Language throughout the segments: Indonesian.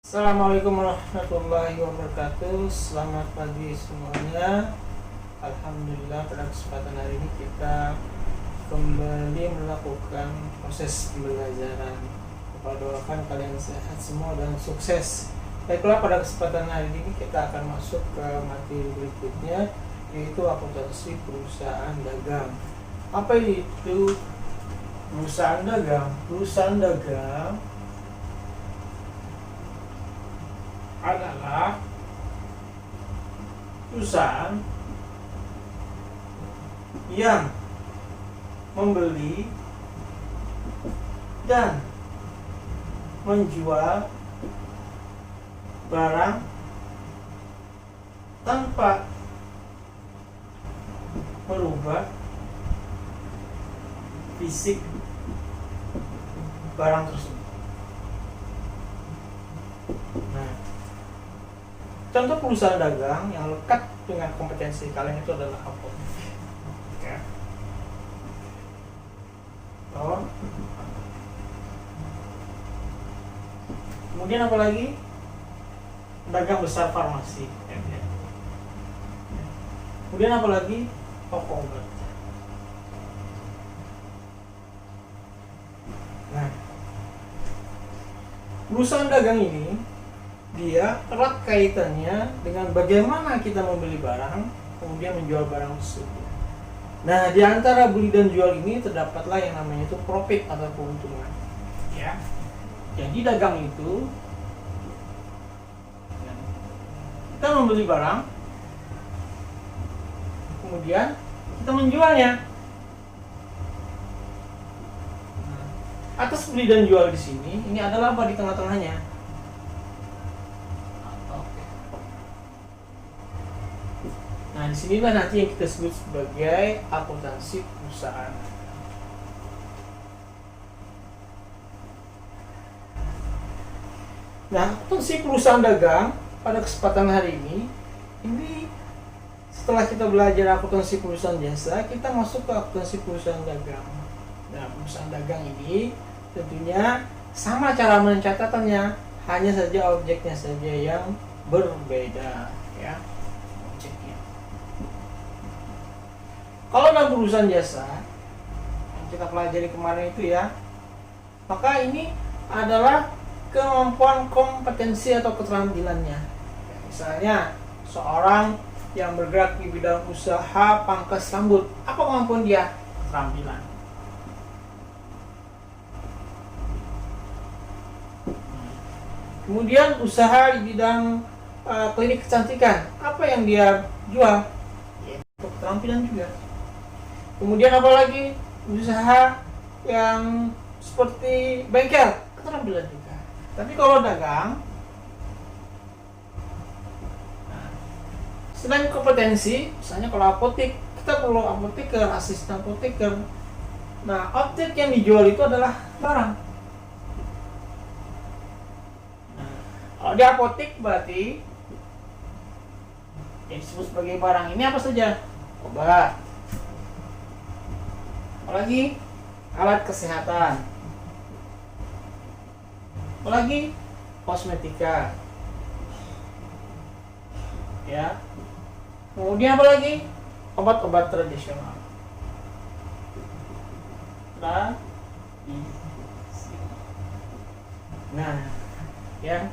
Assalamualaikum warahmatullahi wabarakatuh. Selamat pagi semuanya. Alhamdulillah pada kesempatan hari ini kita kembali melakukan proses pembelajaran. Kita doakan kalian sehat semua dan sukses. Baiklah, pada kesempatan hari ini kita akan masuk ke materi berikutnya, yaitu akuntansi perusahaan dagang. Apa itu perusahaan dagang? Perusahaan dagang adalah perusahaan yang membeli dan menjual barang tanpa merubah fisik barang tersebut. Nah, contoh perusahaan dagang yang lekat dengan kompetensi kalian itu adalah apotek. Ya. Oh. Kemudian apa lagi? Dagang besar farmasi. Ya. Kemudian apa lagi? Toko obat. Nah, perusahaan dagang ini dia erat kaitannya dengan bagaimana kita membeli barang, kemudian menjual barang tersebut. Nah, di antara beli dan jual ini terdapatlah yang namanya itu profit atau keuntungan. Ya. Jadi dagang itu kita membeli barang, kemudian kita menjualnya. Nah, atas beli dan jual di sini, ini adalah apa di tengah-tengahnya? Nah, disinilah nanti yang kita sebut sebagai akuntansi perusahaan. Nah, akuntansi perusahaan dagang pada kesempatan hari ini setelah kita belajar akuntansi perusahaan jasa, kita masuk ke akuntansi perusahaan dagang. Nah, perusahaan dagang ini tentunya sama cara mencatatannya, hanya saja objeknya saja yang berbeda, ya. Kalau dalam perusahaan jasa yang kita pelajari kemarin itu ya, maka ini adalah kemampuan kompetensi atau keterampilannya. Misalnya seorang yang bergerak di bidang usaha pangkas rambut, apa kemampuan dia? Keterampilan. Kemudian usaha di bidang klinik kecantikan, apa yang dia jual? Ya, keterampilan juga. Kemudian apa lagi? Usaha yang seperti bengkel, keterampilan juga. Tapi kalau dagang, selain kompetensi, misalnya kalau apotek, kita perlu apoteker, asisten apoteker. Nah, objek yang dijual itu adalah barang. Nah, kalau di apotek berarti yang disebut sebagai barang ini apa saja? Obat. Apalagi alat kesehatan, apalagi kosmetika, ya. Kemudian apalagi obat-obat tradisional. Nah, ya.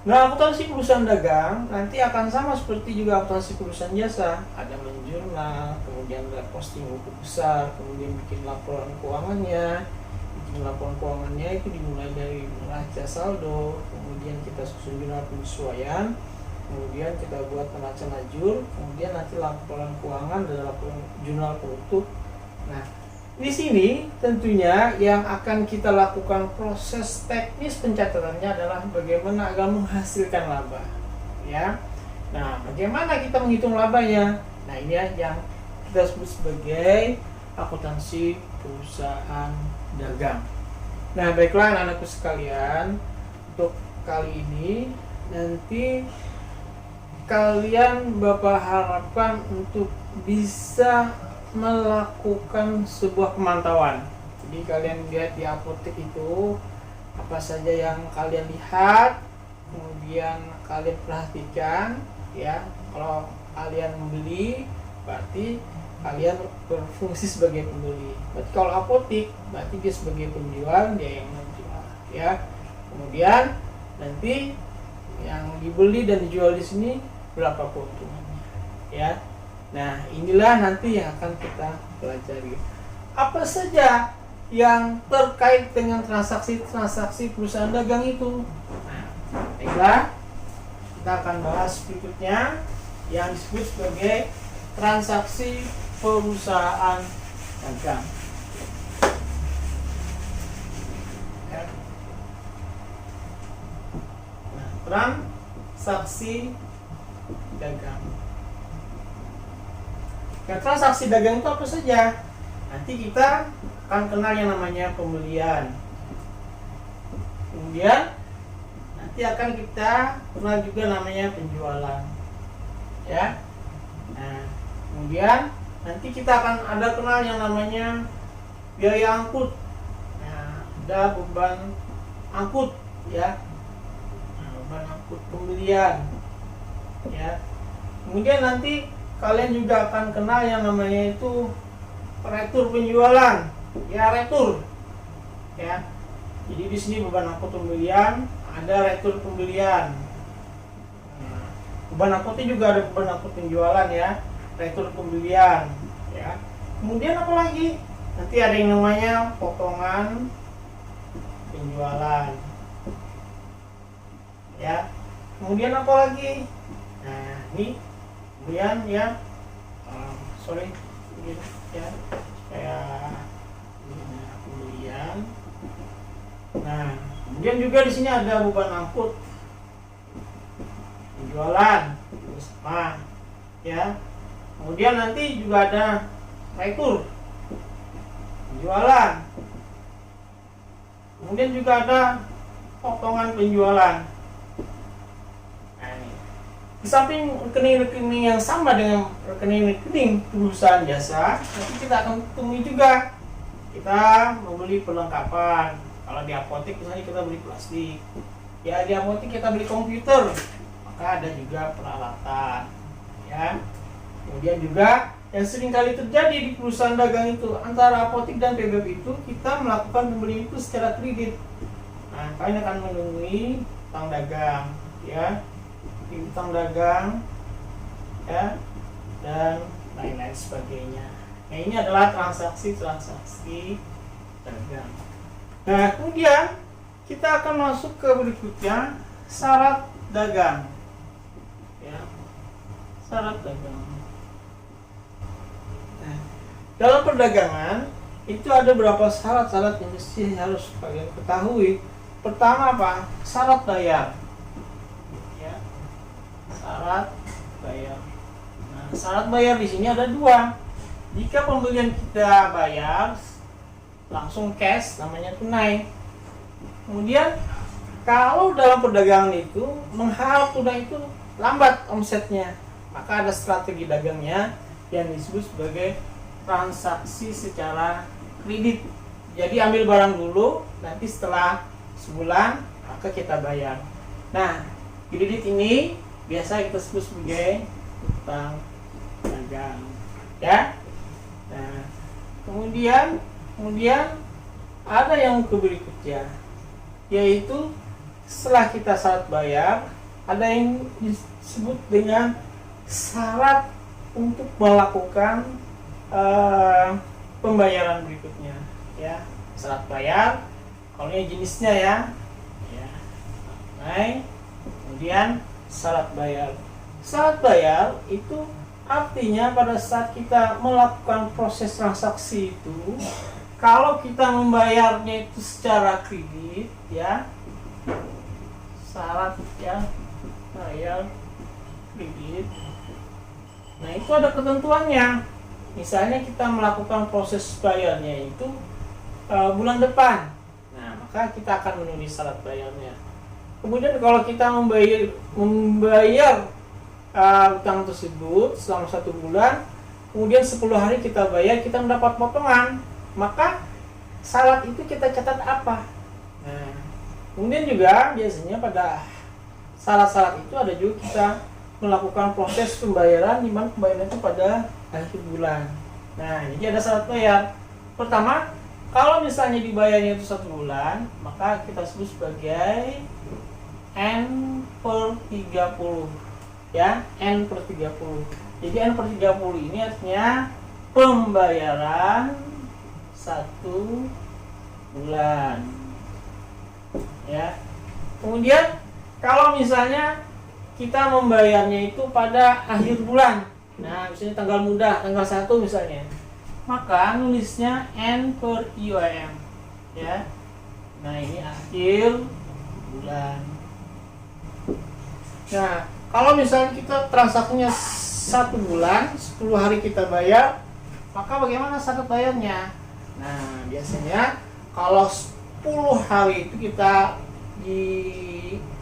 Nah, akuntansi perusahaan dagang nanti akan sama seperti juga akuntansi perusahaan jasa. Ada menjurnal, kemudian ada posting buku besar, kemudian bikin laporan keuangannya. Bikin laporan keuangannya itu dimulai dari neraca saldo, kemudian kita susun jurnal penyesuaian, kemudian kita buat neraca lajur, kemudian nanti laporan keuangan dan laporan jurnal penutup. Nah, di sini tentunya yang akan kita lakukan proses teknis pencatatannya adalah bagaimana agar menghasilkan laba, ya. Nah, bagaimana kita menghitung labanya? Nah, ini yang kita sebut sebagai akuntansi perusahaan dagang. Nah, baiklah anak-anakku sekalian, untuk kali ini nanti kalian Bapak harapkan untuk bisa melakukan sebuah pemantauan. Jadi kalian lihat di apotek itu apa saja yang kalian lihat, kemudian kalian perhatikan ya. Kalau kalian membeli berarti kalian berfungsi sebagai pembeli. Berarti kalau apotik berarti dia sebagai penjual, dia yang menjual ya. Kemudian nanti yang dibeli dan dijual di sini berapa keuntungannya ya. Nah, inilah nanti yang akan kita pelajari. Apa saja yang terkait dengan transaksi-transaksi perusahaan dagang itu. Nah, baiklah, kita akan bahas berikutnya yang disebut sebagai transaksi perusahaan dagang. Nah, transaksi dagang. Nah, transaksi dagang itu apa saja? Nanti kita akan kenal yang namanya pembelian. Kemudian nanti akan kita kenal juga namanya penjualan. Ya. Nah, kemudian nanti kita akan ada kenal yang namanya biaya angkut. Nah, ada beban angkut ya. Nah, beban angkut pembelian. Ya. Kemudian nanti kalian juga akan kenal yang namanya itu retur penjualan, ya retur, ya. Jadi di sini beban angkut pembelian, ada retur pembelian. Nah, beban angkutnya juga ada beban angkut penjualan ya, retur pembelian, ya. Kemudian apa lagi? Nanti ada yang namanya potongan penjualan, ya. Kemudian apa lagi? Nah, ini kemudian ya, sorry, ya, kayak pembelian. Nah, kemudian juga di sini ada beban angkut penjualan sama, ya. Kemudian nanti juga ada retur penjualan. Kemudian juga ada potongan penjualan. Di samping rekening-rekening yang sama dengan rekening-rekening perusahaan jasa, nanti kita akan temui juga kita membeli perlengkapan. Kalau di apotek misalnya kita beli plastik, ya di apotek kita beli komputer, maka ada juga peralatan, ya. Kemudian juga yang sering kali terjadi di perusahaan dagang itu antara apotek dan PBB itu kita melakukan pembelian itu secara kredit. Nah, kalian akan menemui utang dagang, ya. Utang dagang ya, dan lain-lain sebagainya. Nah, ini adalah transaksi dagang. Nah, kemudian kita akan masuk ke berikutnya, syarat dagang ya, syarat dagang. Nah, dalam perdagangan itu ada beberapa syarat-syarat yang mesti harus kalian ketahui. Pertama apa? Syarat bayar. Syarat bayar. Nah, syarat bayar di sini ada dua. Jika pembelian kita bayar langsung cash, namanya tunai. Kemudian kalau dalam perdagangan itu mengharap tunai itu lambat omsetnya, maka ada strategi dagangnya yang disebut sebagai transaksi secara kredit. Jadi ambil barang dulu, nanti setelah sebulan maka kita bayar. Nah, kredit ini biasa kita sebut sebagai utang dagang, ya. Nah, kemudian ada yang berikutnya, yaitu setelah kita syarat bayar, ada yang disebut dengan syarat untuk melakukan pembayaran berikutnya, ya. Syarat bayar, kalau ini jenisnya ya, Nah, kemudian syarat bayar. Syarat bayar itu artinya pada saat kita melakukan proses transaksi itu, kalau kita membayarnya itu secara kredit, ya, syarat ya bayar kredit. Nah, itu ada ketentuannya. Misalnya kita melakukan proses bayarnya itu bulan depan, nah maka kita akan menulis syarat bayarnya. Kemudian kalau kita membayar utang tersebut selama 1 bulan, kemudian 10 hari kita bayar, kita mendapat potongan, maka syarat itu kita catat apa? Nah, Kemudian juga biasanya pada syarat-syarat itu ada juga kita melakukan proses pembayaran, di mana pembayaran itu pada akhir bulan. Nah, jadi ada syarat bayar. Pertama, kalau misalnya dibayarnya itu 1 bulan, maka kita sebut sebagai N per 30. Ya, N per 30. Jadi N per 30 ini artinya pembayaran 1 bulan. Ya. Kemudian kalau misalnya kita membayarnya itu pada akhir bulan, nah misalnya tanggal mudah, tanggal 1 misalnya, maka nulisnya N per IOM, ya. Nah ini akhir bulan. Nah kalau misalnya kita transaksinya 1 bulan, 10 hari kita bayar, maka bagaimana syarat bayarnya? Nah biasanya kalau 10 hari itu kita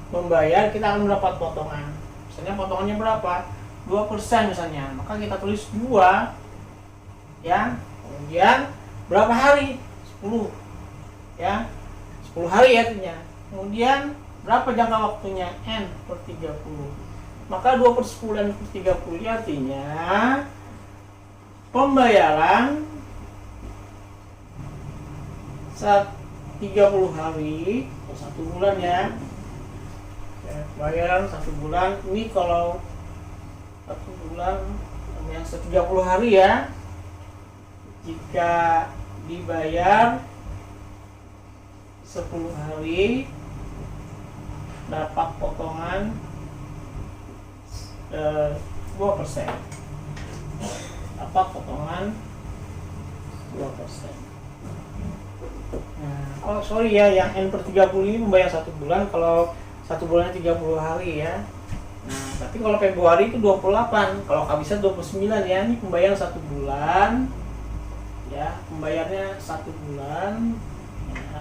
membayar, kita akan mendapat potongan. Misalnya potongannya berapa? 2% misalnya. Maka kita tulis 2, ya. Kemudian berapa hari? 10. Ya. 10 hari artinya. Kemudian berapa jangka waktunya? N per 30. Maka 2 per 10 N per 30 artinya pembayaran 30 hari atau 1 bulan, ya. Bayaran 1 bulan ini kalau 1 bulan yang 30 hari, ya. Jika dibayar 10 hari dapat potongan 2%. Dapat potongan 2%. Nah, oh sorry ya, yang N per 30 ini membayar 1 bulan, kalau 1 bulannya 30 hari, ya. Nah, tapi kalau Februari itu 28, kalau kabisat 29, ya. Ini pembayaran 1 bulan, ya. Pembayarnya 1 bulan, ya.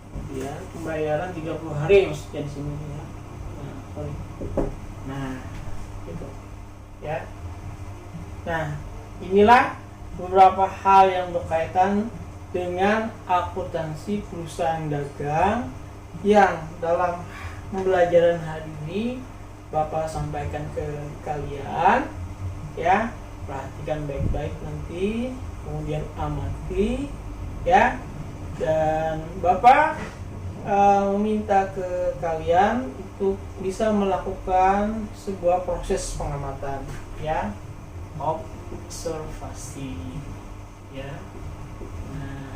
Kemudian pembayaran 30 hari maksudnya di sini, ya. Nah, sorry. Nah, gitu. Ya. Nah, inilah beberapa hal yang berkaitan dengan akuntansi perusahaan dagang yang dalam pembelajaran hari ini Bapak sampaikan ke kalian, ya. Perhatikan baik-baik nanti, kemudian amati, ya. Dan Bapak meminta ke kalian untuk bisa melakukan sebuah proses pengamatan, ya, observasi, ya. Nah,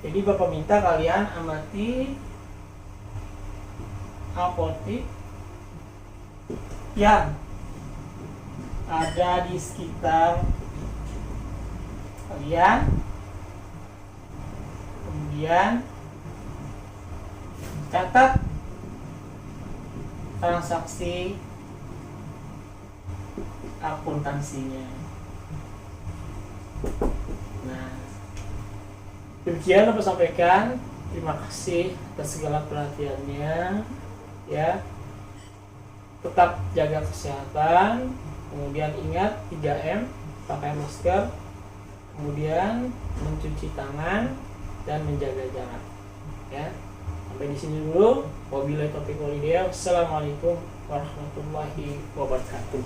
jadi Bapak minta kalian amati apotik yang ada di sekitar kalian, kemudian catat transaksi akuntansinya. Nah, demikian Bapak sampaikan. Terima kasih atas segala perhatiannya, ya. Tetap jaga kesehatan, kemudian ingat 3M, pakai masker, kemudian mencuci tangan dan menjaga jarak, ya. Sampai di sini dulu. Wabillahi taufiq wal hidayah. Wassalamualaikum warahmatullahi wabarakatuh.